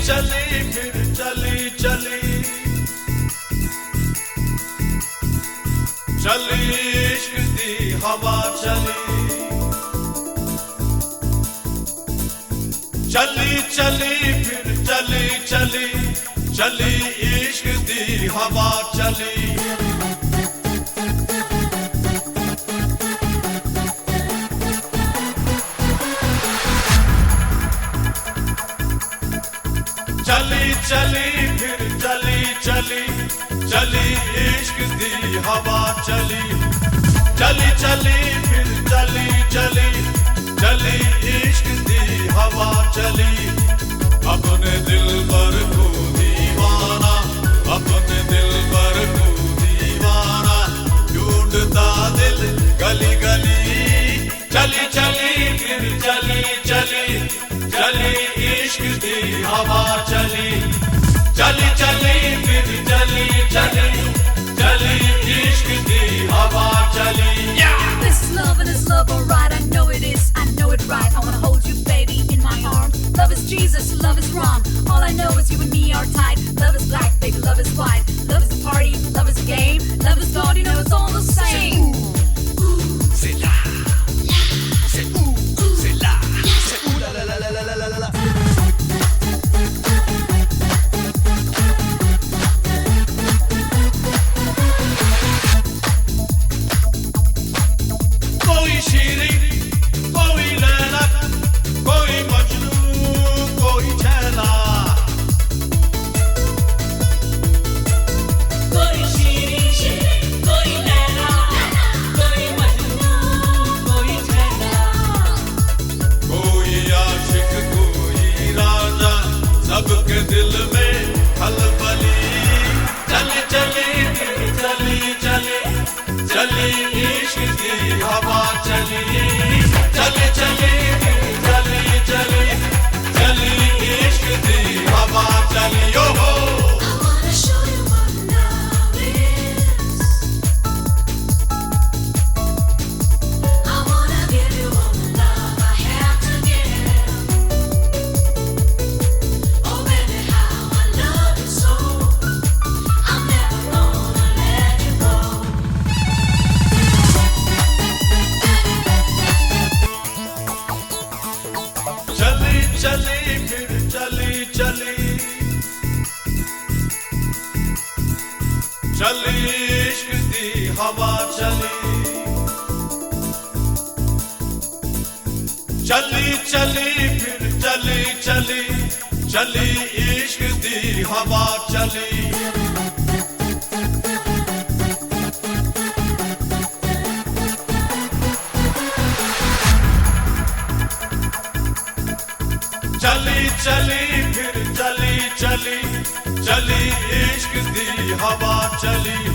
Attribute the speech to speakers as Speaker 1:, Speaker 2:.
Speaker 1: चली फिर चली चली चली इश्क दी हवा चली चली चली फिर चली चली चली इश्क दी हवा चली चली चली फिर चली चली चली इश्क दी हवा चली चली चली फिर चली चली चली इश्क दी हवा चली अपने दिल पर को दीवाना अपने दिल पर को दीवाना ढूंढता दिल गली गली चली चली फिर चली चली चली इश्क दी हवा चली चली चली फिर चली चली चली इश्क दी हवा चली
Speaker 2: This is love and it's love, alright. I know it is, I know it right. I wanna hold you, baby, in my arms. Love is Jesus, love is wrong. All I know is you and me are tight. Love is black, baby, love is white. Love is a party, love is a game. Love is God, you know it's all the same.
Speaker 3: C'est là, c'est où, c'est là, c'est où la la la la la la la la.
Speaker 1: कोई शीरी कोई लैला कोई मजनू कोई छैला
Speaker 4: कोई शीरी कोई लैला कोई मजनू कोई छैला
Speaker 1: कोई आशिक कोई राजा सबके दिल में खलबली चली चली फिर चली चली चली इश्क दी हवा चली चली चली फिर चली चली चली इश्क दी हवा चली ओ हो
Speaker 4: I wanna show you what love is. I wanna give you all the love I have to give. Oh baby, how I love you so. I'm never gonna let you go.
Speaker 1: चली चली फिर चली चली चली इश्क दी हवा चली चली चली फिर चली चली चली इश्क दी हवा चली चली चली फिर चली चली चली इश्क दी हवा चली